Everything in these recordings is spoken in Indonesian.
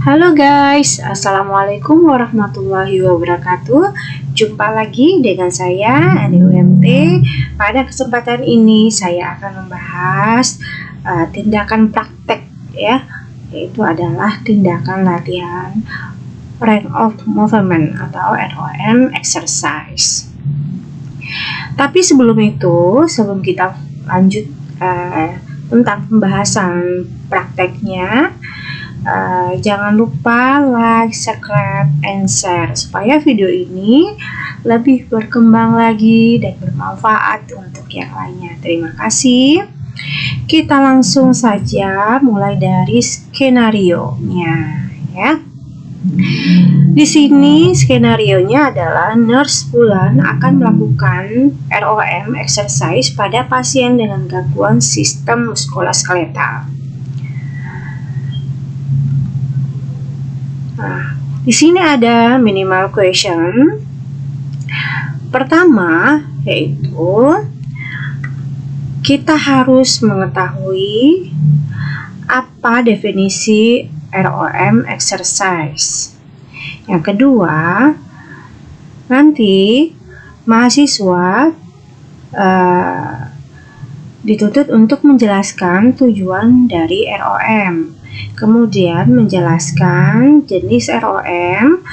Halo guys, Assalamualaikum warahmatullahi wabarakatuh. Jumpa lagi dengan saya Ani UMT. Pada kesempatan ini saya akan membahas tindakan praktek ya, yaitu adalah tindakan latihan range of movement atau ROM exercise. Tapi sebelum itu, sebelum kita lanjut tentang pembahasan prakteknya, jangan lupa like, subscribe, and share supaya video ini lebih berkembang lagi dan bermanfaat untuk yang lainnya. Terima kasih. Kita langsung saja mulai dari skenario-nya ya. Di sini skenarionya adalah nurse Bulan akan melakukan ROM exercise pada pasien dengan gangguan sistem muskuloskeletal. Nah, di sini ada minimal question. Pertama, yaitu kita harus mengetahui apa definisi ROM exercise. Yang kedua, nanti mahasiswa dituntut untuk menjelaskan tujuan dari ROM, kemudian menjelaskan jenis ROM,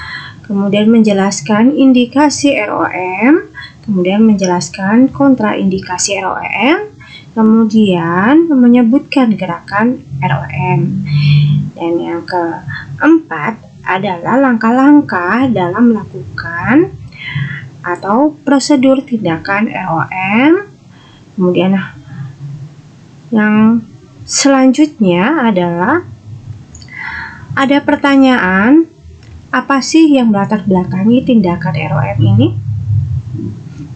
kemudian menjelaskan indikasi ROM, kemudian menjelaskan kontraindikasi ROM, kemudian menyebutkan gerakan ROM. Dan yang keempat adalah langkah-langkah dalam melakukan atau prosedur tindakan ROM. Kemudian yang selanjutnya adalah ada pertanyaan, apa sih yang melatar belakangi tindakan ROM ini?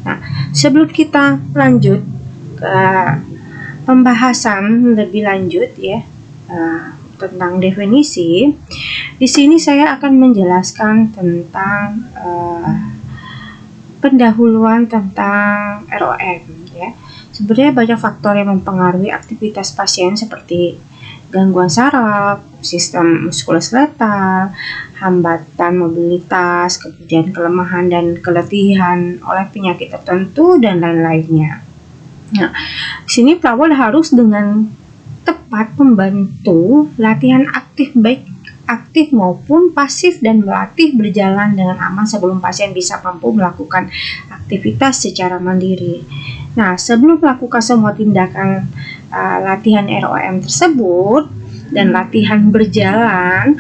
Nah, sebelum kita lanjut ke pembahasan lebih lanjut ya tentang definisi, di sini saya akan menjelaskan tentang pendahuluan tentang ROM ya. Sebenarnya banyak faktor yang mempengaruhi aktivitas pasien seperti gangguan saraf, sistem muskuloskeletal, hambatan mobilitas, kemudian kelemahan dan keletihan oleh penyakit tertentu dan lain-lainnya. Nah, di sini perawat harus dengan tepat membantu latihan aktif baik aktif maupun pasif dan melatih berjalan dengan aman sebelum pasien bisa mampu melakukan aktivitas secara mandiri. Nah, sebelum melakukan semua tindakan latihan ROM tersebut dan latihan berjalan,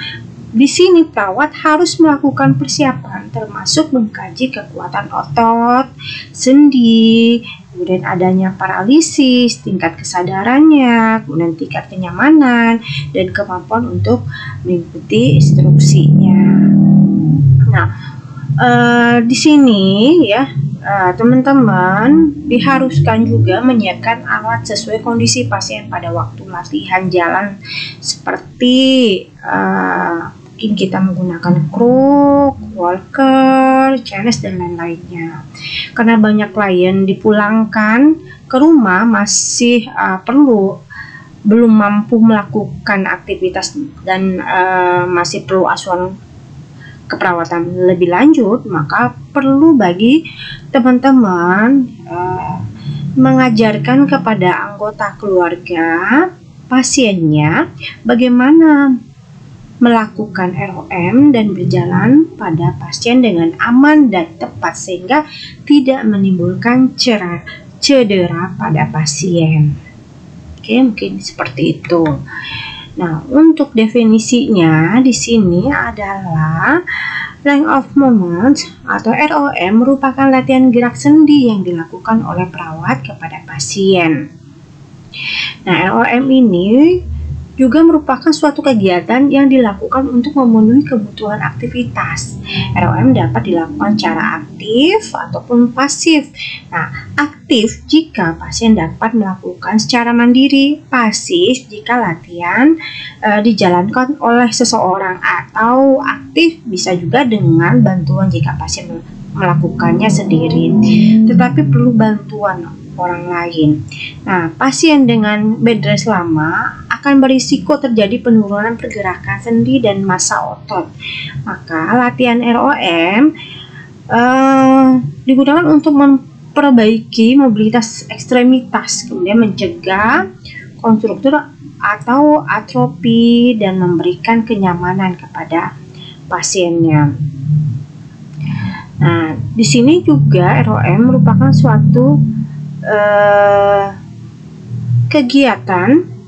di sini perawat harus melakukan persiapan termasuk mengkaji kekuatan otot, sendi, kemudian adanya paralisis, tingkat kesadarannya, kemudian tingkat kenyamanan, dan kemampuan untuk mengikuti instruksinya. Nah, di sini ya teman-teman diharuskan juga menyiapkan alat sesuai kondisi pasien pada waktu latihan jalan, seperti mungkin kita menggunakan kruk, walker, chains, dan lain-lainnya. Karena banyak klien dipulangkan ke rumah masih belum mampu melakukan aktivitas dan masih perlu asuhan keperawatan lebih lanjut, maka perlu bagi teman-teman mengajarkan kepada anggota keluarga pasiennya bagaimana melakukan ROM dan berjalan pada pasien dengan aman dan tepat sehingga tidak menimbulkan cedera pada pasien. Oke, mungkin seperti itu. Nah, untuk definisinya di sini adalah range of movement atau ROM merupakan latihan gerak sendi yang dilakukan oleh perawat kepada pasien. Nah, ROM ini juga merupakan suatu kegiatan yang dilakukan untuk memenuhi kebutuhan aktivitas. ROM dapat dilakukan secara aktif ataupun pasif. Nah, aktif jika pasien dapat melakukan secara mandiri, pasif jika latihan dijalankan oleh seseorang, atau aktif bisa juga dengan bantuan jika pasien melakukannya sendiri, tetapi perlu bantuan orang lain. Nah, pasien dengan bed rest lama akan akan berisiko terjadi penurunan pergerakan sendi dan massa otot. Maka latihan ROM digunakan untuk memperbaiki mobilitas ekstremitas, kemudian mencegah konstruktur atau atrofi dan memberikan kenyamanan kepada pasiennya. Nah, di sini juga ROM merupakan suatu kegiatan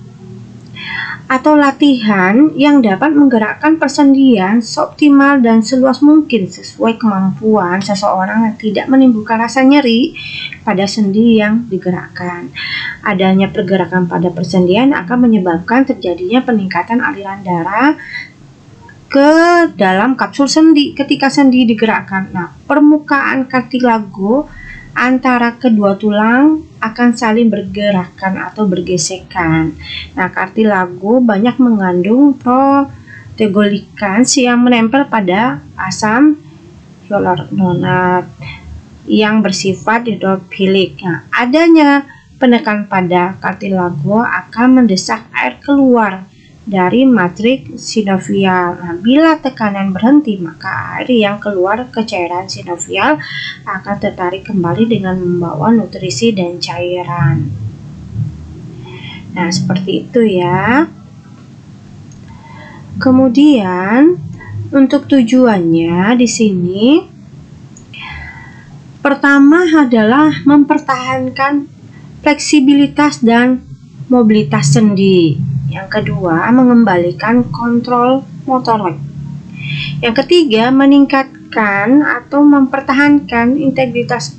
atau latihan yang dapat menggerakkan persendian seoptimal dan seluas mungkin sesuai kemampuan seseorang yang tidak menimbulkan rasa nyeri pada sendi yang digerakkan. Adanya pergerakan pada persendian akan menyebabkan terjadinya peningkatan aliran darah ke dalam kapsul sendi ketika sendi digerakkan. Nah, permukaan kartilago antara kedua tulang akan saling bergerakan atau bergesekan. Nah, kartilago banyak mengandung proteoglikan yang menempel pada asam hyaluronat yang bersifat hidrofilik. Nah, adanya penekanan pada kartilago akan mendesak air keluar dari matriks sinovial. Nah, bila tekanan berhenti, maka air yang keluar ke cairan sinovial akan tertarik kembali dengan membawa nutrisi dan cairan. Nah, seperti itu ya. Kemudian untuk tujuannya di sini pertama adalah mempertahankan fleksibilitas dan mobilitas sendi. Yang kedua, mengembalikan kontrol motorik. Yang ketiga, meningkatkan atau mempertahankan integritas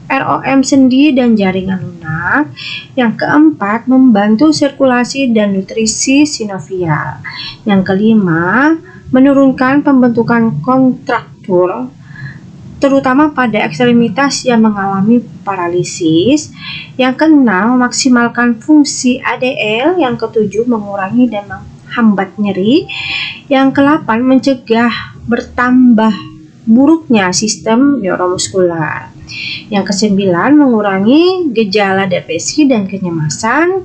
ROM sendi dan jaringan lunak. Yang keempat, membantu sirkulasi dan nutrisi sinovial. Yang kelima, menurunkan pembentukan kontraktur terutama pada ekstremitas yang mengalami paralisis. Yang keenam, memaksimalkan fungsi ADL. Yang ketujuh, mengurangi dan menghambat nyeri. Yang kedelapan, mencegah bertambah buruknya sistem neuromuskular. Yang kesembilan, mengurangi gejala depresi dan kecemasan.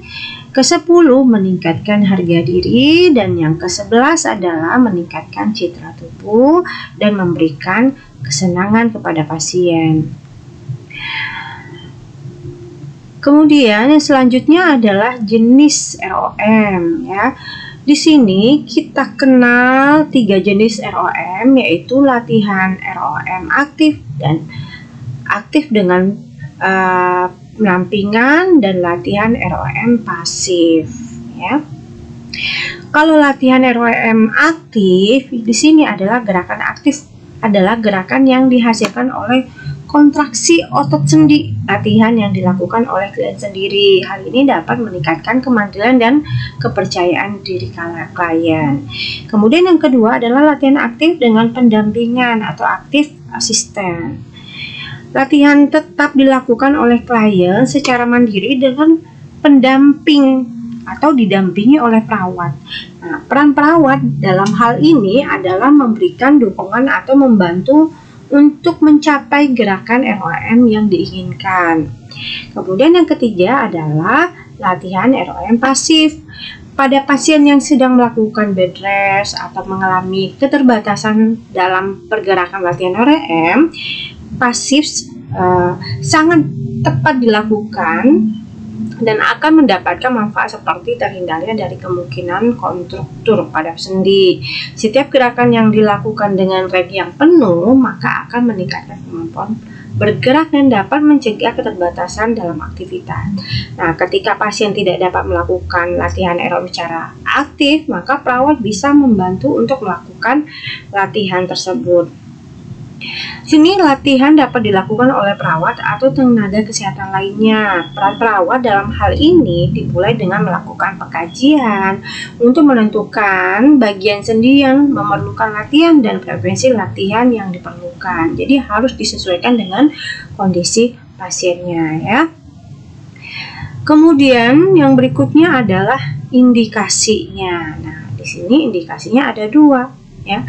Kesepuluh, meningkatkan harga diri. Dan yang ke-11 adalah meningkatkan citra tubuh dan memberikan kesenangan kepada pasien. Kemudian yang selanjutnya adalah jenis ROM ya. Di sini kita kenal 3 jenis ROM, yaitu latihan ROM aktif dan aktif dengan penampingan dan latihan ROM pasif ya. Kalau latihan ROM aktif di sini adalah gerakan aktif, adalah gerakan yang dihasilkan oleh kontraksi otot sendi, latihan yang dilakukan oleh klien sendiri. Hal ini dapat meningkatkan kemandirian dan kepercayaan diri klien. Kemudian yang kedua adalah latihan aktif dengan pendampingan atau aktif asisten. Latihan tetap dilakukan oleh klien secara mandiri dengan pendamping atau didampingi oleh perawat. Nah, peran perawat dalam hal ini adalah memberikan dukungan atau membantu untuk mencapai gerakan ROM yang diinginkan. Kemudian yang ketiga adalah latihan ROM pasif. Pada pasien yang sedang melakukan bed rest atau mengalami keterbatasan dalam pergerakan latihan ROM pasif sangat tepat dilakukan dan akan mendapatkan manfaat seperti terhindarnya dari kemungkinan kontraktur pada sendi. Setiap gerakan yang dilakukan dengan reg yang penuh maka akan meningkatkan kemampuan bergerak dan dapat mencegah keterbatasan dalam aktivitas. Nah, ketika pasien tidak dapat melakukan latihan ROM secara aktif, maka perawat bisa membantu untuk melakukan latihan tersebut. Sini latihan dapat dilakukan oleh perawat atau tenaga kesehatan lainnya. Peran perawat dalam hal ini dimulai dengan melakukan pengkajian untuk menentukan bagian sendi yang memerlukan latihan dan frekuensi latihan yang diperlukan. Jadi harus disesuaikan dengan kondisi pasiennya ya. Kemudian yang berikutnya adalah indikasinya. Nah, di sini indikasinya ada 2 ya.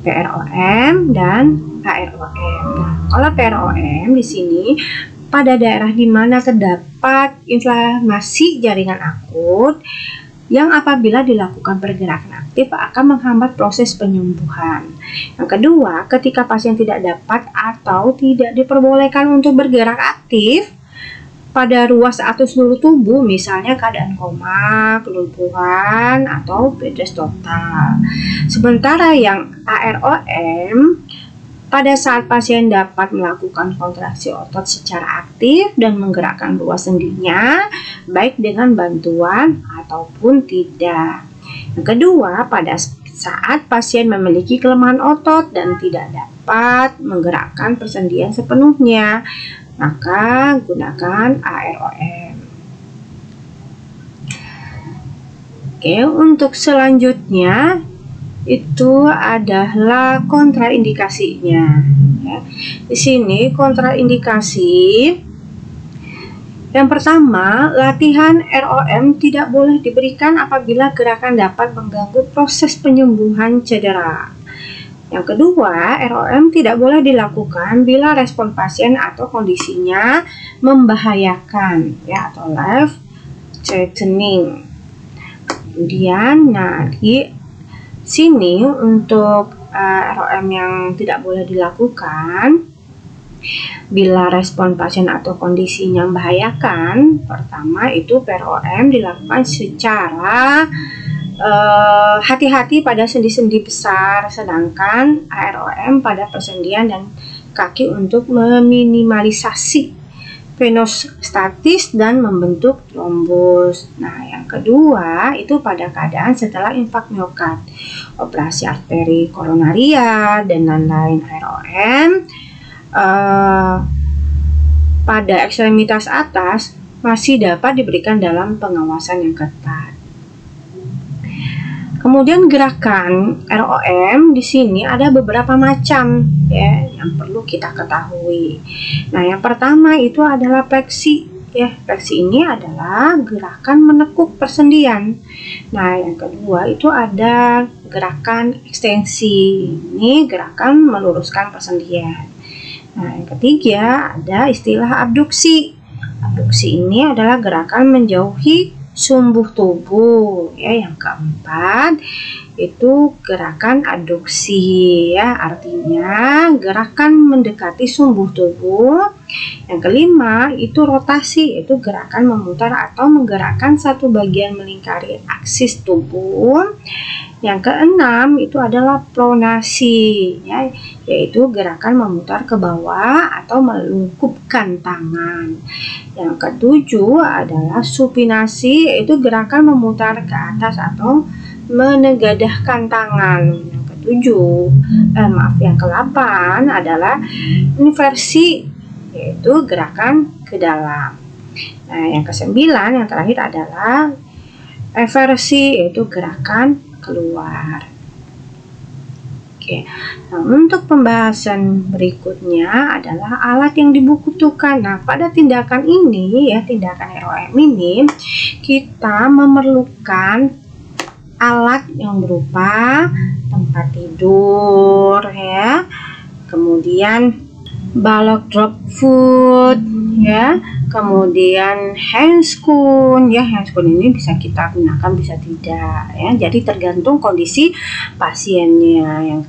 PROM dan KROM. Nah, kalau PROM di sini pada daerah di mana terdapat inflamasi jaringan akut yang apabila dilakukan pergerakan aktif akan menghambat proses penyembuhan. Yang kedua, ketika pasien tidak dapat atau tidak diperbolehkan untuk bergerak aktif pada ruas atau seluruh tubuh, misalnya keadaan koma, kelumpuhan, atau bed rest total. Sementara yang AROM, pada saat pasien dapat melakukan kontraksi otot secara aktif dan menggerakkan ruas sendinya, baik dengan bantuan ataupun tidak. Yang kedua, pada saat pasien memiliki kelemahan otot dan tidak dapat menggerakkan persendian sepenuhnya, maka gunakan AROM. Oke, untuk selanjutnya itu adalah kontraindikasinya. Ya. Di sini kontraindikasi yang pertama, latihan ROM tidak boleh diberikan apabila gerakan dapat mengganggu proses penyembuhan cedera. Yang kedua, ROM tidak boleh dilakukan bila respon pasien atau kondisinya membahayakan, ya, atau life threatening. Kemudian, di sini untuk ROM yang tidak boleh dilakukan bila respon pasien atau kondisinya membahayakan, pertama itu ROM dilakukan secara hati-hati pada sendi-sendi besar, sedangkan AROM pada persendian dan kaki untuk meminimalisasi venostatis dan membentuk trombus. Nah, yang kedua itu pada keadaan setelah infak miokard, operasi arteri koronaria dan lain-lain. AROM pada ekstremitas atas masih dapat diberikan dalam pengawasan yang ketat. Kemudian gerakan ROM di sini ada beberapa macam, ya, yang perlu kita ketahui. Nah, yang pertama itu adalah fleksi, ya. Fleksi ini adalah gerakan menekuk persendian. Nah, yang kedua itu ada gerakan ekstensi. Ini gerakan meluruskan persendian. Nah, yang ketiga ada istilah abduksi. Abduksi ini adalah gerakan menjauhi sumbu tubuh, ya. Yang keempat itu gerakan aduksi, ya, artinya gerakan mendekati sumbu tubuh. Yang kelima itu rotasi, itu gerakan memutar atau menggerakkan satu bagian melingkari aksis tubuh. Yang keenam itu adalah pronasi, ya, yaitu gerakan memutar ke bawah atau melungkupkan tangan. Yang ketujuh adalah supinasi, yaitu gerakan memutar ke atas atau menegadahkan tangan. Yang ke-8 adalah inversi, yaitu gerakan ke dalam. Nah, yang ke-9 yang terakhir adalah eversi, yaitu gerakan keluar. Oke. Nah, untuk pembahasan berikutnya adalah alat yang dibutuhkan. Nah, pada tindakan ini, ya, tindakan ROM ini kita memerlukan alat yang berupa tempat tidur, ya, kemudian balok drop foot, ya, kemudian handscoon, ya. Handscoon ini bisa kita gunakan, bisa tidak, ya. Jadi tergantung kondisi pasiennya.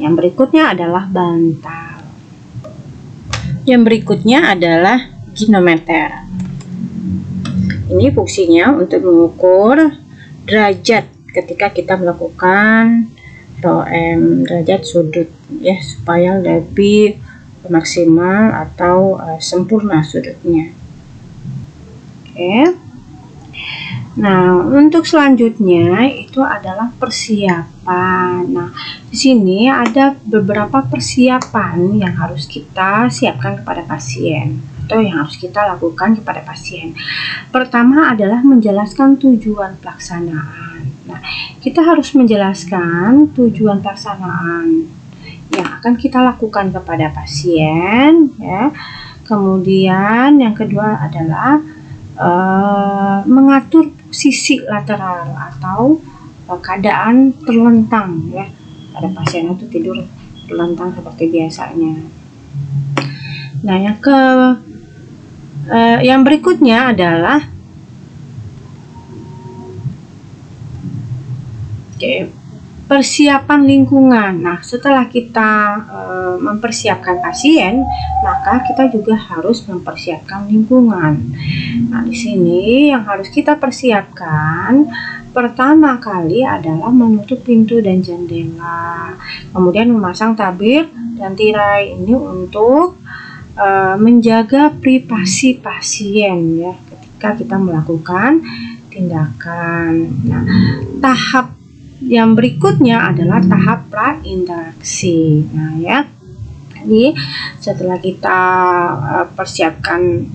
Yang berikutnya adalah bantal. Yang berikutnya adalah ginometer. Ini fungsinya untuk mengukur derajat ketika kita melakukan ROM, derajat sudut, ya, supaya lebih maksimal atau sempurna sudutnya. Oke. Nah, untuk selanjutnya itu adalah persiapan. Nah, di sini ada beberapa persiapan yang harus kita siapkan kepada pasien atau yang harus kita lakukan kepada pasien. Pertama adalah menjelaskan tujuan pelaksanaan. Nah, kita harus menjelaskan tujuan pelaksanaan yang akan kita lakukan kepada pasien, ya. Kemudian yang kedua adalah mengatur posisi lateral atau keadaan terlentang, ya. Pada pasien itu tidur terlentang seperti biasanya. Nah, yang berikutnya adalah Oke, persiapan lingkungan. Nah, setelah kita mempersiapkan pasien, maka kita juga harus mempersiapkan lingkungan. Nah, di sini yang harus kita persiapkan pertama kali adalah menutup pintu dan jendela, kemudian memasang tabir dan tirai. Ini untuk menjaga privasi pasien ya ketika kita melakukan tindakan. Nah, tahap yang berikutnya adalah tahap prainteraksi. Nah ya, jadi setelah kita persiapkan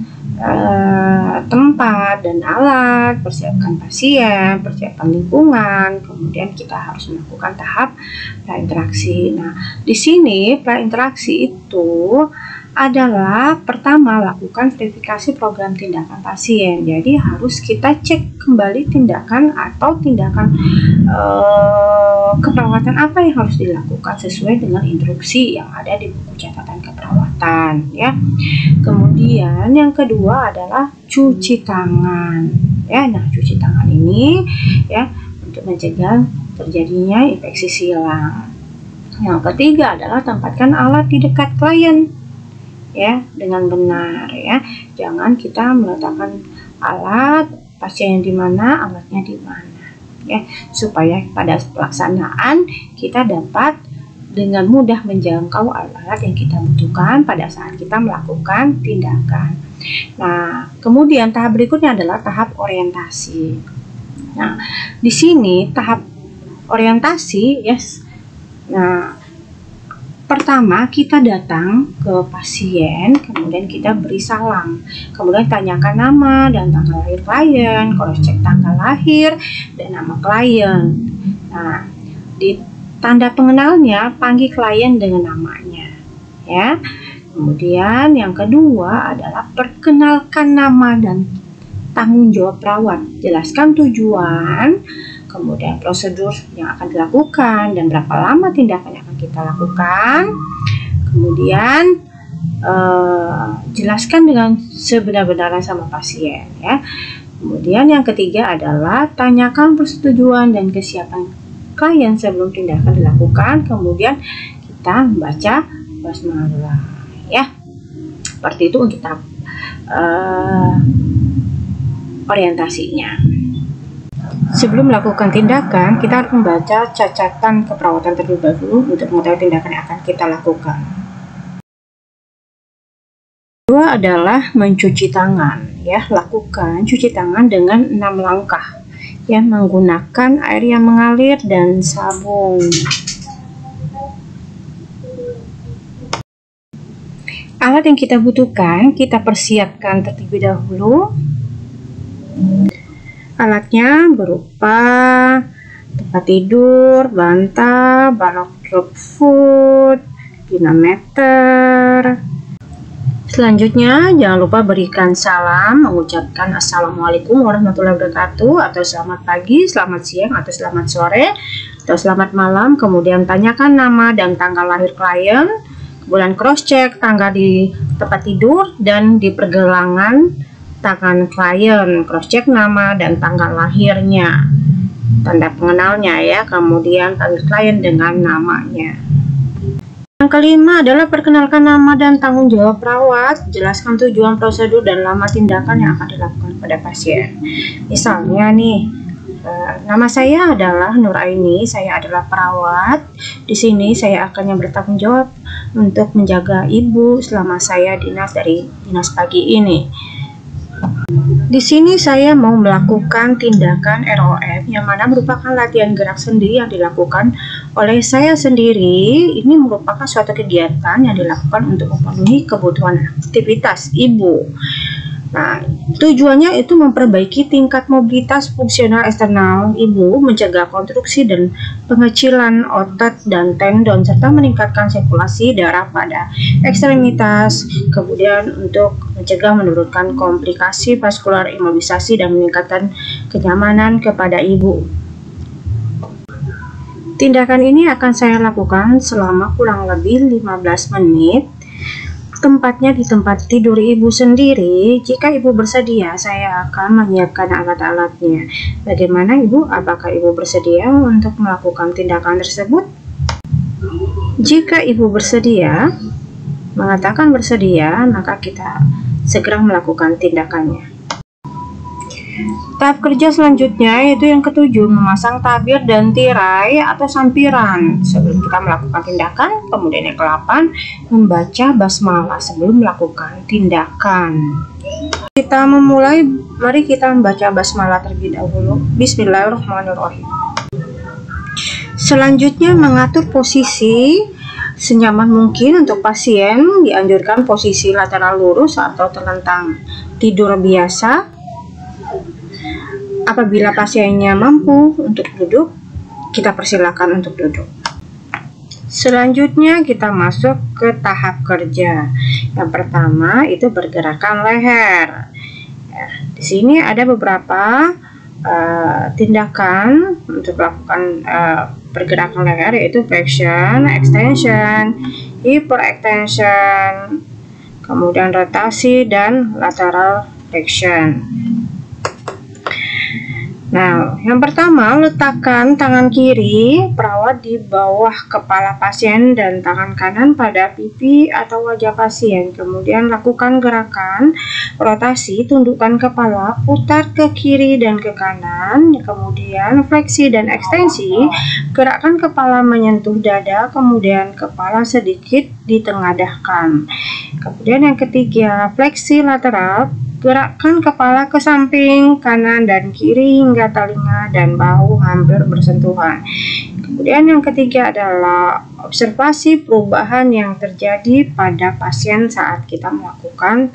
tempat dan alat, persiapkan pasien, persiapkan lingkungan, kemudian kita harus melakukan tahap prainteraksi. Nah, di sini prainteraksi itu adalah pertama lakukan verifikasi program tindakan pasien. Jadi harus kita cek kembali tindakan atau tindakan keperawatan apa yang harus dilakukan sesuai dengan instruksi yang ada di buku catatan keperawatan ya. Kemudian yang kedua adalah cuci tangan ya. Nah, cuci tangan ini ya untuk mencegah terjadinya infeksi silang. Yang ketiga adalah tempatkan alat di dekat klien ya dengan benar ya. Jangan kita meletakkan alat pasien di mana, alatnya di mana ya, supaya pada pelaksanaan kita dapat dengan mudah menjangkau alat-alat yang kita butuhkan pada saat kita melakukan tindakan. Nah, kemudian tahap berikutnya adalah tahap orientasi. Nah, di sini tahap orientasi yes. Nah, pertama kita datang ke pasien, kemudian kita beri salam, kemudian tanyakan nama dan tanggal lahir klien, cross check tanggal lahir dan nama klien. Nah, di tanda pengenalnya panggil klien dengan namanya ya. Kemudian yang kedua adalah perkenalkan nama dan tanggung jawab perawat, jelaskan tujuan, kemudian prosedur yang akan dilakukan dan berapa lama tindakan yang akan kita lakukan. Kemudian jelaskan dengan sebenar-benarnya sama pasien ya. Kemudian yang ketiga adalah tanyakan persetujuan dan kesiapan klien sebelum tindakan dilakukan. Kemudian kita membaca basmalah ya. Seperti itu untuk tahap orientasinya. Sebelum melakukan tindakan, kita harus membaca catatan keperawatan terlebih dahulu untuk mengetahui tindakan yang akan kita lakukan. Kedua adalah mencuci tangan ya. Lakukan cuci tangan dengan 6 langkah ya, menggunakan air yang mengalir dan sabun. Alat yang kita butuhkan kita persiapkan terlebih dahulu. Alatnya berupa tempat tidur, bantal, balok drop foot, dinameter. Selanjutnya jangan lupa berikan salam, mengucapkan assalamualaikum warahmatullahi wabarakatuh, atau selamat pagi, selamat siang, atau selamat sore, atau selamat malam. Kemudian tanyakan nama dan tanggal lahir klien, kemudian cross check tanggal di tempat tidur dan di pergelangan tangan klien, cross check nama dan tanggal lahirnya, tanda pengenalnya ya, kemudian panggil klien dengan namanya. Yang kelima adalah perkenalkan nama dan tanggung jawab perawat, jelaskan tujuan, prosedur, dan lama tindakan yang akan dilakukan pada pasien. Misalnya nih, nama saya adalah Nuraini, saya adalah perawat. Di sini saya akan yang bertanggung jawab untuk menjaga ibu selama saya dinas dari dinas pagi ini. Di sini saya mau melakukan tindakan ROM yang mana merupakan latihan gerak sendi yang dilakukan oleh saya sendiri. Ini merupakan suatu kegiatan yang dilakukan untuk memenuhi kebutuhan aktivitas ibu. Nah, tujuannya itu memperbaiki tingkat mobilitas fungsional eksternal ibu, mencegah konstruksi dan pengecilan otot dan tendon, serta meningkatkan sirkulasi darah pada ekstremitas. Kemudian untuk mencegah menurunkan komplikasi vaskular, imobilisasi, dan meningkatkan kenyamanan kepada ibu. Tindakan ini akan saya lakukan selama kurang lebih 15 menit. tempatnya di tempat tidur ibu sendiri. Jika ibu bersedia, saya akan menyiapkan alat-alatnya. Bagaimana ibu? Apakah ibu bersedia untuk melakukan tindakan tersebut? Jika ibu bersedia, mengatakan bersedia, maka kita segera melakukan tindakannya. Tahap kerja selanjutnya yaitu yang ketujuh, memasang tabir dan tirai atau sampiran sebelum kita melakukan tindakan. Kemudian yang ke-8, membaca basmalah sebelum melakukan tindakan. Kita memulai, mari kita membaca basmalah terlebih dahulu. Bismillahirrahmanirrahim. Selanjutnya, mengatur posisi senyaman mungkin untuk pasien. Dianjurkan posisi lateral lurus atau terlentang tidur biasa. Apabila pasiennya mampu untuk duduk, kita persilakan untuk duduk. Selanjutnya kita masuk ke tahap kerja. Yang pertama itu pergerakan leher. Ya, di sini ada beberapa tindakan untuk melakukan pergerakan leher, yaitu flexion, extension, hyperextension, kemudian rotasi dan lateral flexion. Nah, yang pertama, letakkan tangan kiri perawat di bawah kepala pasien dan tangan kanan pada pipi atau wajah pasien. Kemudian lakukan gerakan rotasi, tundukkan kepala, putar ke kiri dan ke kanan. Kemudian fleksi dan ekstensi, gerakkan kepala menyentuh dada, kemudian kepala sedikit ditengadahkan. Kemudian yang ketiga, fleksi lateral, gerakkan kepala ke samping, kanan dan kiri hingga telinga dan bahu hampir bersentuhan. Kemudian yang ketiga adalah observasi perubahan yang terjadi pada pasien saat kita melakukan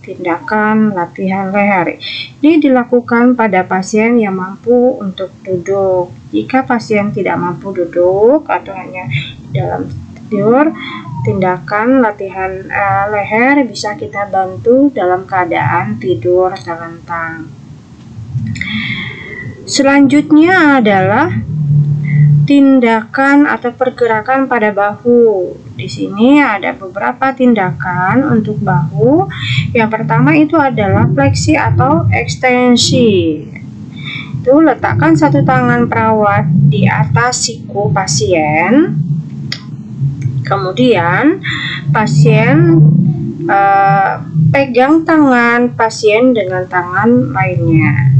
tindakan latihan leher. Ini dilakukan pada pasien yang mampu untuk duduk. Jika pasien tidak mampu duduk atau hanya dalam tidur, tindakan latihan leher bisa kita bantu dalam keadaan tidur terlentang. Selanjutnya adalah tindakan atau pergerakan pada bahu. Di sini ada beberapa tindakan untuk bahu. Yang pertama itu adalah fleksi atau ekstensi. Itu letakkan satu tangan perawat di atas siku pasien. Kemudian pasien pegang tangan pasien dengan tangan lainnya.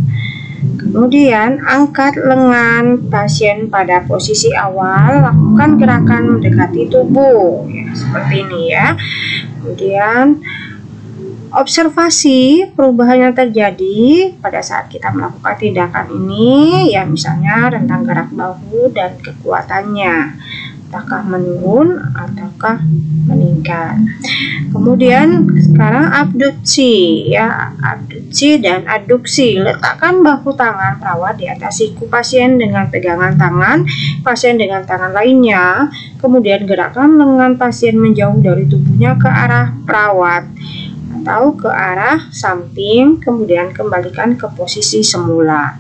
Kemudian angkat lengan pasien pada posisi awal, lakukan gerakan mendekati tubuh, ya, seperti ini ya. Kemudian observasi perubahan yang terjadi pada saat kita melakukan tindakan ini, ya misalnya rentang gerak bahu dan kekuatannya. Apakah menurun ataukah meningkat. Kemudian sekarang abduksi, ya, abduksi dan aduksi. Letakkan bahu tangan perawat di atas siku pasien dengan pegangan tangan pasien dengan tangan lainnya. Kemudian gerakkan lengan pasien menjauh dari tubuhnya ke arah perawat atau ke arah samping, kemudian kembalikan ke posisi semula.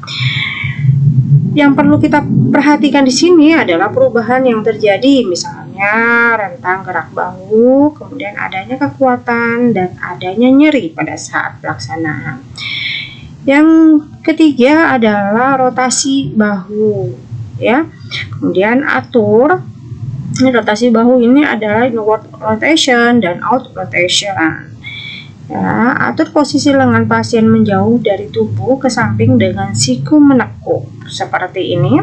Yang perlu kita perhatikan di sini adalah perubahan yang terjadi, misalnya rentang gerak bahu, kemudian adanya kekuatan dan adanya nyeri pada saat pelaksanaan. Yang ketiga adalah rotasi bahu, ya. Kemudian atur. Ini rotasi bahu ini adalah inward rotation dan out rotation. Ya, atur posisi lengan pasien menjauh dari tubuh ke samping dengan siku menekuk seperti ini.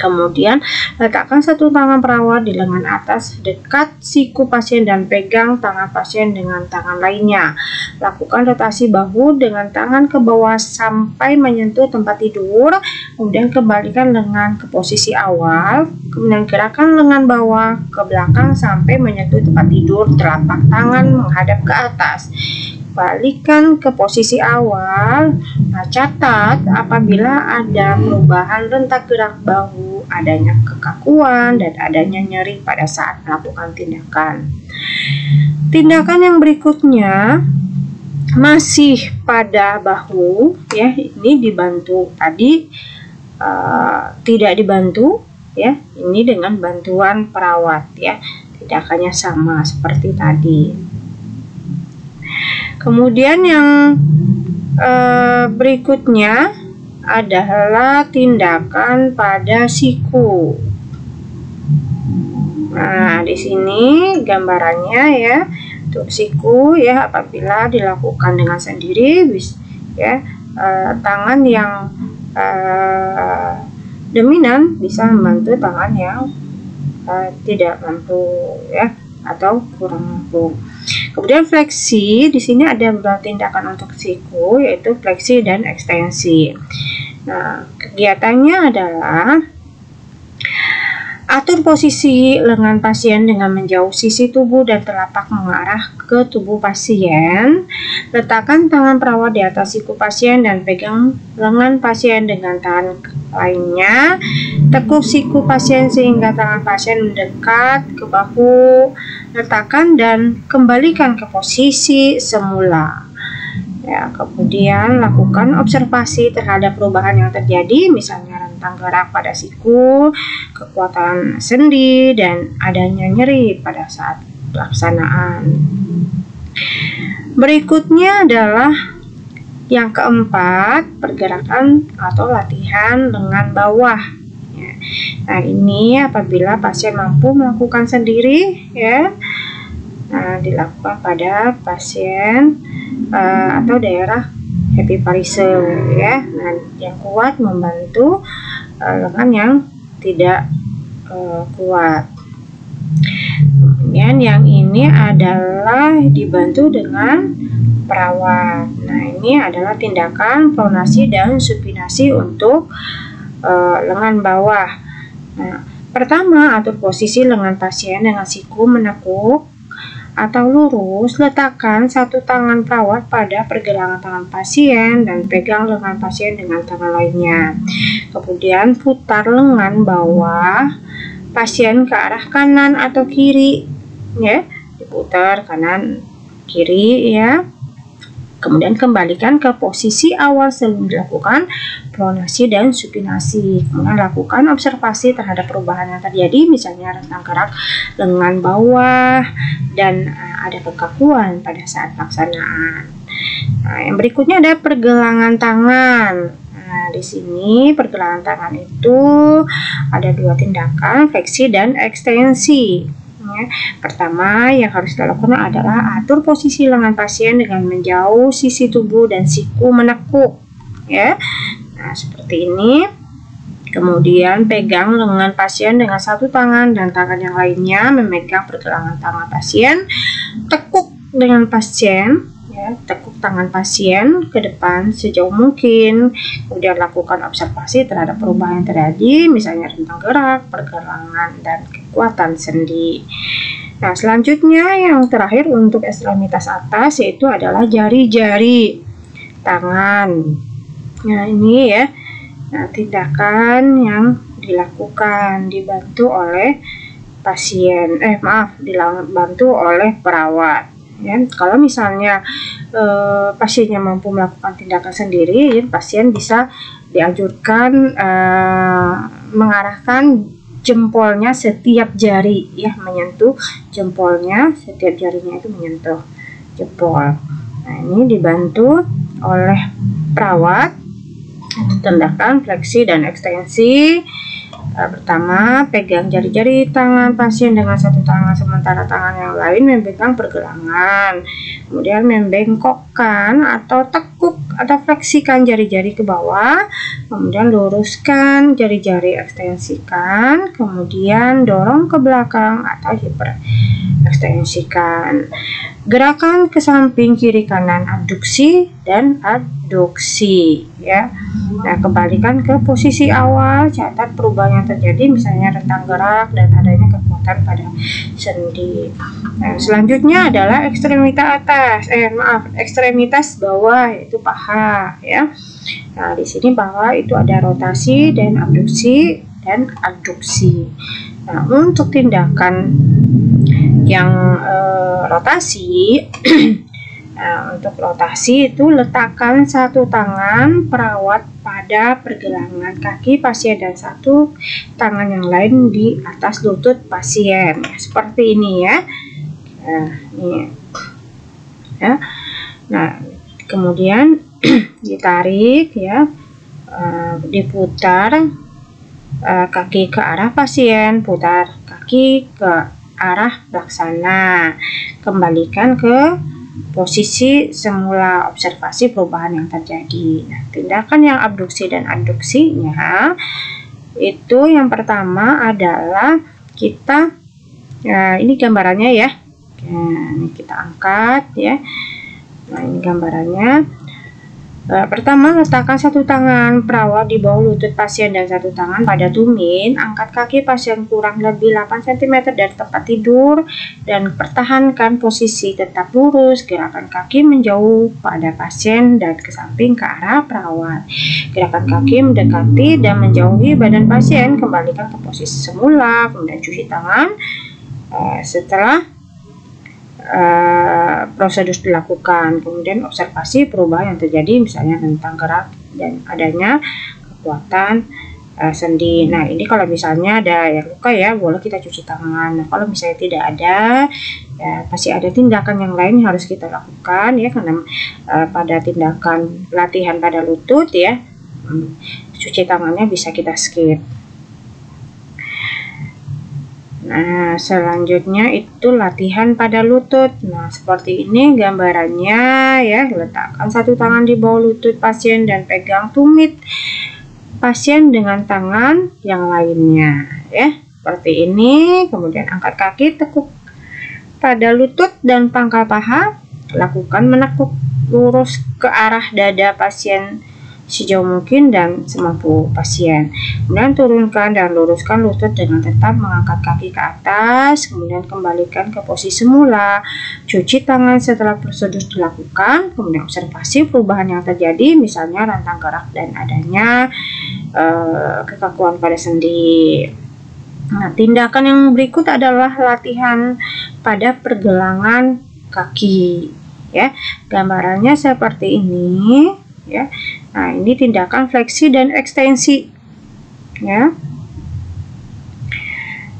Kemudian letakkan satu tangan perawat di lengan atas dekat siku pasien dan pegang tangan pasien dengan tangan lainnya. Lakukan rotasi bahu dengan tangan ke bawah sampai menyentuh tempat tidur. Kemudian kembalikan lengan ke posisi awal. Kemudian gerakan lengan bawah ke belakang sampai menyentuh tempat tidur. Telapak tangan menghadap ke atas. Balikan ke posisi awal. Nah, catat apabila ada perubahan rentang gerak bahu, adanya kekakuan dan adanya nyeri pada saat melakukan tindakan. Tindakan yang berikutnya masih pada bahu, ya, ini dibantu tadi tidak dibantu, ya, ini dengan bantuan perawat, ya. Tindakannya sama seperti tadi. Kemudian yang berikutnya adalah tindakan pada siku. Nah, di sini gambarannya ya, untuk siku ya, apabila dilakukan dengan sendiri, ya, tangan yang dominan bisa membantu tangan yang tidak mampu ya, atau kurang mampu. Kemudian fleksi, di sini ada beberapa tindakan untuk siku, yaitu fleksi dan ekstensi. Nah, kegiatannya adalah atur posisi lengan pasien dengan menjauh sisi tubuh dan telapak mengarah ke tubuh pasien. Letakkan tangan perawat di atas siku pasien dan pegang lengan pasien dengan tangan lainnya. Tekuk siku pasien sehingga tangan pasien mendekat ke bahu. Letakkan dan kembalikan ke posisi semula. Ya, kemudian lakukan observasi terhadap perubahan yang terjadi, misalnya rentang gerak pada siku, kekuatan sendi, dan adanya nyeri pada saat pelaksanaan. Berikutnya adalah yang keempat, pergerakan atau latihan lengan bawah. Ya. Nah, ini apabila pasien mampu melakukan sendiri, ya, dilakukan pada pasien atau daerah epiparise ya. Nah, yang kuat membantu lengan yang tidak kuat. Kemudian yang ini adalah dibantu dengan perawat. Nah, ini adalah tindakan pronasi dan supinasi untuk lengan bawah. Nah, pertama, atur posisi lengan pasien dengan siku menekuk atau lurus. Letakkan satu tangan perawat pada pergelangan tangan pasien dan pegang lengan pasien dengan tangan lainnya. Kemudian putar lengan bawah pasien ke arah kanan atau kiri, ya, diputar kanan kiri ya. Kemudian kembalikan ke posisi awal sebelum dilakukan pronasi dan supinasi. Kemudian lakukan observasi terhadap perubahan yang terjadi, misalnya rentang gerak lengan bawah dan ada kekakuan pada saat pelaksanaan. Nah, yang berikutnya ada pergelangan tangan. Nah, di sini pergelangan tangan itu ada dua tindakan, fleksi dan ekstensi. Ya. Pertama yang harus dilakukan adalah atur posisi lengan pasien dengan menjauh sisi tubuh dan siku menekuk. Ya. Nah, seperti ini. Kemudian pegang lengan pasien dengan satu tangan dan tangan yang lainnya memegang pergelangan tangan pasien. Tekuk dengan pasien. Ya, tekuk tangan pasien ke depan sejauh mungkin. Kemudian lakukan observasi terhadap perubahan yang terjadi, misalnya rentang gerak, pergelangan, dan kekuatan sendi. Nah, selanjutnya yang terakhir untuk ekstremitas atas yaitu adalah jari-jari tangan. Nah, ini ya, nah, tindakan yang dilakukan dibantu oleh pasien, dibantu oleh perawat. Ya, kalau misalnya pasiennya mampu melakukan tindakan sendiri, ya, pasien bisa dianjurkan mengarahkan jempolnya setiap jari, ya, menyentuh jempolnya, setiap jarinya itu menyentuh jempol. Nah, ini dibantu oleh perawat. Tindakan fleksi dan ekstensi. Pertama, pegang jari-jari tangan pasien dengan satu tangan sementara tangan yang lain memegang pergelangan. Kemudian membengkokkan atau tekuk atau fleksikan jari-jari ke bawah. Kemudian luruskan jari-jari, ekstensikan. Kemudian dorong ke belakang atau hiperekstensikan. Gerakan ke samping kiri kanan, abduksi dan adduksi, ya. Nah, kembalikan ke posisi awal, catat perubahan yang terjadi, misalnya rentang gerak dan adanya kekuatan pada sendi. Nah, selanjutnya adalah ekstremitas bawah, yaitu paha, ya. Nah, di sini paha itu ada rotasi dan abduksi dan adduksi. Nah, untuk tindakan yang rotasi, nah, untuk rotasi itu letakkan satu tangan perawat pada pergelangan kaki pasien dan satu tangan yang lain di atas lutut pasien, seperti ini ya. Nah, ini ya. Nah, kemudian ditarik ya, diputar kaki ke arah pasien, putar kaki ke arah pelaksana, kembalikan ke posisi semula, observasi perubahan yang terjadi. Nah, tindakan yang abduksi dan adduksinya itu yang pertama adalah kita, ini gambarannya ya, ini kita angkat ya. Nah, ini gambarannya. Pertama, letakkan satu tangan perawat di bawah lutut pasien dan satu tangan pada tumit. Angkat kaki pasien kurang lebih 8 cm dari tempat tidur dan pertahankan posisi tetap lurus. Gerakan kaki menjauh pada pasien dan ke samping ke arah perawat. Gerakan kaki mendekati dan menjauhi badan pasien. Kembalikan ke posisi semula, kemudian cuci tangan. Setelah prosedur dilakukan, kemudian observasi perubahan yang terjadi, misalnya tentang gerak dan adanya kekuatan sendi. Nah, ini kalau misalnya ada yang luka ya, boleh kita cuci tangan. Nah, kalau misalnya tidak ada, ya pasti ada tindakan yang lain yang harus kita lakukan ya, karena pada tindakan latihan pada lutut ya, cuci tangannya bisa kita skip. Nah, selanjutnya itu latihan pada lutut. Nah, seperti ini gambarannya ya. Letakkan satu tangan di bawah lutut pasien dan pegang tumit pasien dengan tangan yang lainnya ya. Seperti ini. Kemudian angkat kaki, tekuk pada lutut dan pangkal paha. Lakukan menekuk lurus ke arah dada pasien sejauh mungkin dan semampu pasien. Kemudian turunkan dan luruskan lutut dengan tetap mengangkat kaki ke atas. Kemudian kembalikan ke posisi semula. Cuci tangan setelah prosedur dilakukan. Kemudian observasi perubahan yang terjadi, misalnya rentang gerak dan adanya kekakuan pada sendi. Nah, tindakan yang berikut adalah latihan pada pergelangan kaki ya. Gambarannya seperti ini ya. Nah, ini tindakan fleksi dan ekstensi ya.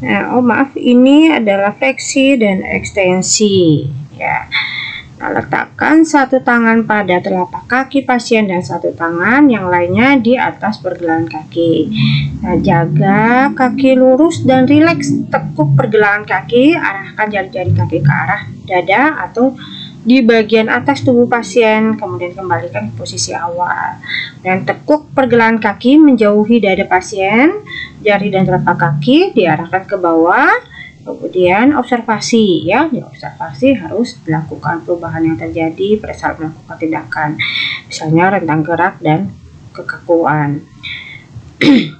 Nah, maaf, ini adalah fleksi dan ekstensi ya. Nah, letakkan satu tangan pada telapak kaki pasien dan satu tangan yang lainnya di atas pergelangan kaki. Nah, jaga kaki lurus dan rileks. Tekuk pergelangan kaki, arahkan jari-jari kaki ke arah dada atau di bagian atas tubuh pasien, kemudian kembalikan ke posisi awal. Dan tekuk pergelangan kaki menjauhi dada pasien, jari dan telapak kaki diarahkan ke bawah. Kemudian observasi ya, observasi harus dilakukan perubahan yang terjadi pada saat melakukan tindakan, misalnya rentang gerak dan kekakuan.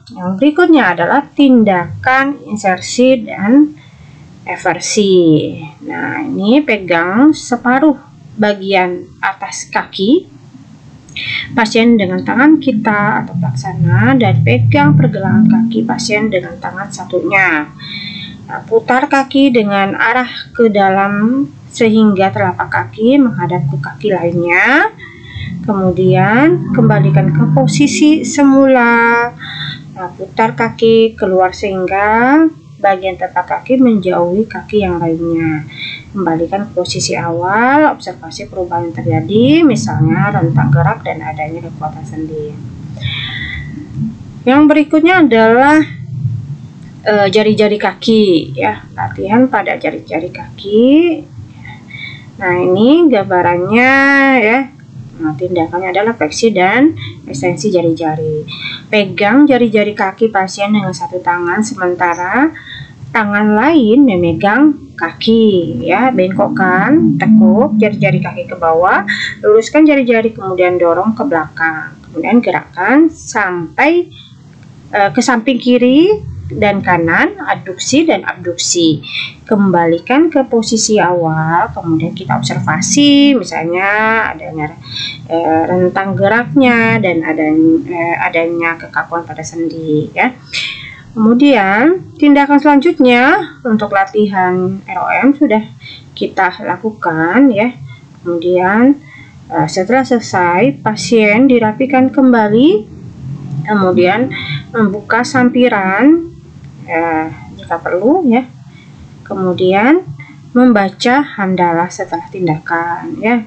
Yang berikutnya adalah tindakan insersi dan eversi. Nah, ini pegang separuh bagian atas kaki pasien dengan tangan kita atau pelaksana dan pegang pergelangan kaki pasien dengan tangan satunya. Nah, putar kaki dengan arah ke dalam sehingga telapak kaki menghadap ke kaki lainnya. Kemudian kembalikan ke posisi semula. Nah, putar kaki keluar sehingga bagian telapak kaki menjauhi kaki yang lainnya. Kembalikan ke posisi awal, observasi perubahan yang terjadi, misalnya rentang gerak dan adanya kekuatan sendi. Yang berikutnya adalah jari-jari kaki ya, latihan pada jari-jari kaki. Nah, ini gambarannya ya. Nah, tindakannya adalah fleksi dan ekstensi jari-jari. Pegang jari-jari kaki pasien dengan satu tangan, sementara tangan lain memegang kaki ya. Bengkokkan, tekuk jari-jari kaki ke bawah, luruskan jari-jari, kemudian dorong ke belakang. Kemudian gerakkan sampai ke samping kiri dan kanan, adduksi dan abduksi. Kembalikan ke posisi awal, kemudian kita observasi, misalnya adanya rentang geraknya dan adanya kekakuan pada sendi ya. Kemudian tindakan selanjutnya untuk latihan ROM sudah kita lakukan ya. Kemudian setelah selesai, pasien dirapikan kembali, kemudian membuka sampiran jika perlu ya. Kemudian membaca hamdalah setelah tindakan, ya.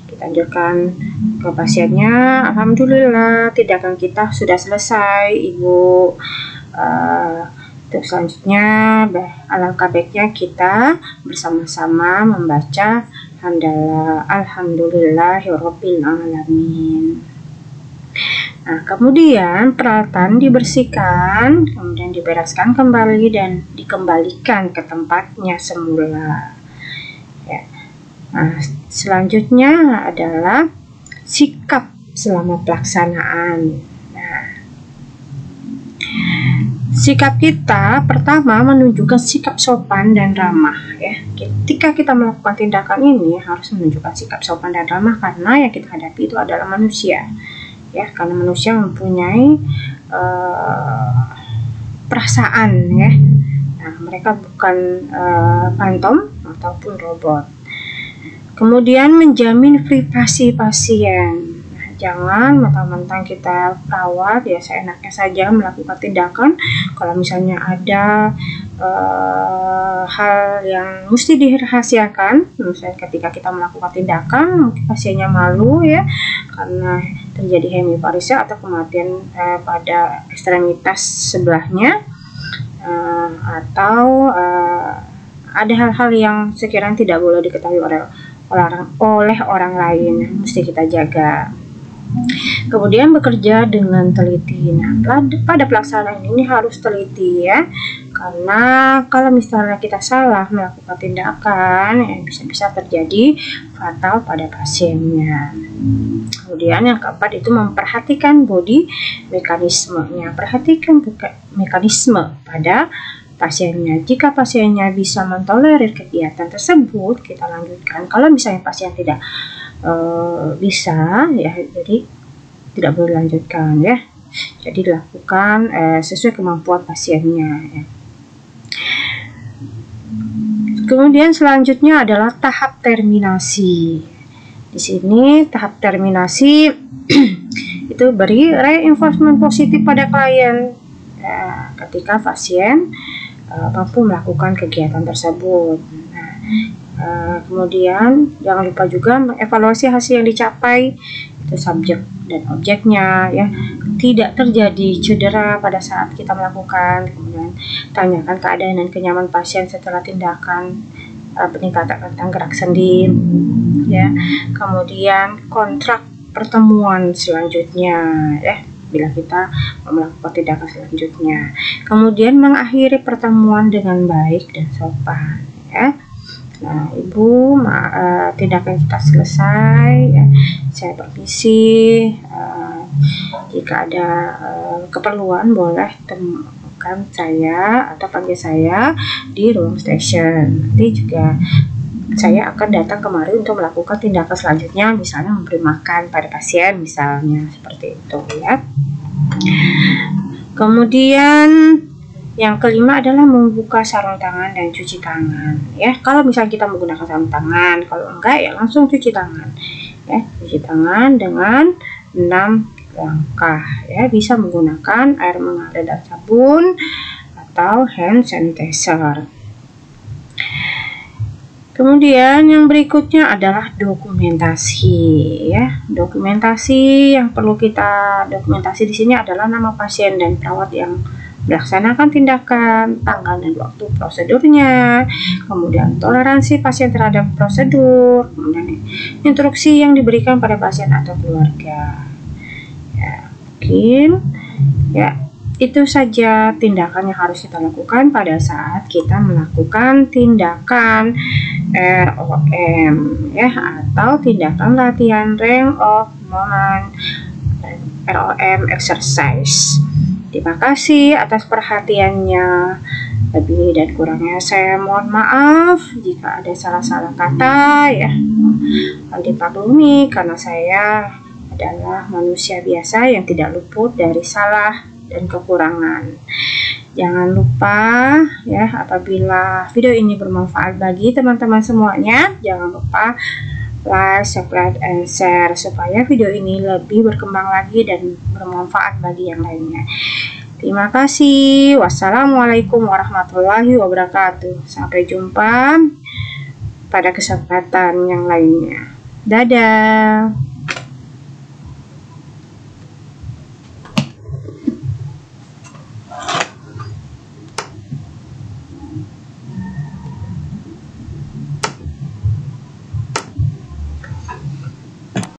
Kita anjurkan ke pasiennya, alhamdulillah tindakan kita sudah selesai, Ibu. Terus selanjutnya alangkah baiknya kita bersama-sama membaca hamdalah alhamdulillahirabbil alamin. Nah, kemudian peralatan dibersihkan, kemudian dibereskan kembali dan dikembalikan ke tempatnya semula. Ya. Nah, selanjutnya adalah sikap selama pelaksanaan. Nah, sikap kita pertama menunjukkan sikap sopan dan ramah, ya. Ketika kita melakukan tindakan ini harus menunjukkan sikap sopan dan ramah karena yang kita hadapi itu adalah manusia. Ya, karena manusia mempunyai perasaan, ya. Nah, mereka bukan fantom ataupun robot. Kemudian menjamin privasi pasien. Nah, jangan mentang-mentang kita perawat ya seenaknya saja melakukan tindakan. Kalau misalnya ada hal yang mesti dirahasiakan, misalnya ketika kita melakukan tindakan mungkin pasiennya malu, ya, karena terjadi hemiparesia atau kematian pada ekstremitas sebelahnya, atau ada hal-hal yang sekiranya tidak boleh diketahui oleh orang lain, mesti kita jaga. Kemudian bekerja dengan teliti. Nah, pada pelaksanaan ini harus teliti, ya, karena kalau misalnya kita salah melakukan tindakan, ya, bisa-bisa terjadi fatal pada pasiennya. Kemudian yang keempat itu memperhatikan body mekanismenya. Perhatikan mekanisme pada pasiennya. Jika pasiennya bisa mentolerir kegiatan tersebut, kita lanjutkan. Kalau misalnya pasien tidak bisa, ya, jadi tidak boleh dilanjutkan, ya. Jadi dilakukan sesuai kemampuan pasiennya, ya. Kemudian selanjutnya adalah tahap terminasi. Di sini tahap terminasi itu beri reinforcement positif pada klien ketika pasien mampu melakukan kegiatan tersebut. Kemudian jangan lupa juga mengevaluasi hasil yang dicapai, itu subjek dan objeknya, ya, tidak terjadi cedera pada saat kita melakukan. Kemudian tanyakan keadaan dan kenyamanan pasien setelah tindakan, peningkatan tentang gerak sendi, ya. Kemudian kontrak pertemuan selanjutnya, ya, bila kita melakukan tindakan selanjutnya. Kemudian mengakhiri pertemuan dengan baik dan sopan, ya. Nah, Ibu, tindakan kita selesai, ya. Saya permisi. Jika ada keperluan boleh temukan saya atau panggil saya di ruang station. Nanti juga saya akan datang kemari untuk melakukan tindakan selanjutnya, misalnya memberi makan pada pasien, misalnya seperti itu, ya. Kemudian yang kelima adalah membuka sarung tangan dan cuci tangan, ya. Kalau misalnya kita menggunakan sarung tangan, kalau enggak ya langsung cuci tangan, ya. Cuci tangan dengan 6 langkah, ya. Bisa menggunakan air mengalir dan sabun atau hand sanitizer. Kemudian yang berikutnya adalah dokumentasi, ya. Dokumentasi yang perlu kita dokumentasi di sini adalah nama pasien dan perawat yang melaksanakan tindakan, tanggal dan waktu prosedurnya, kemudian toleransi pasien terhadap prosedur, kemudian instruksi yang diberikan pada pasien atau keluarga. Ya, mungkin ya itu saja tindakan yang harus kita lakukan pada saat kita melakukan tindakan ROM, ya, atau tindakan latihan range of motion ROM exercise. Terima kasih atas perhatiannya. Lebih dan kurangnya saya mohon maaf jika ada salah-salah kata, ya. Dimaklumi karena saya adalah manusia biasa yang tidak luput dari salah dan kekurangan. Jangan lupa, ya, apabila video ini bermanfaat bagi teman-teman semuanya, jangan lupa like, subscribe, and share supaya video ini lebih berkembang lagi dan bermanfaat bagi yang lainnya. Terima kasih. Wassalamualaikum warahmatullahi wabarakatuh. Sampai jumpa pada kesempatan yang lainnya. Dadah.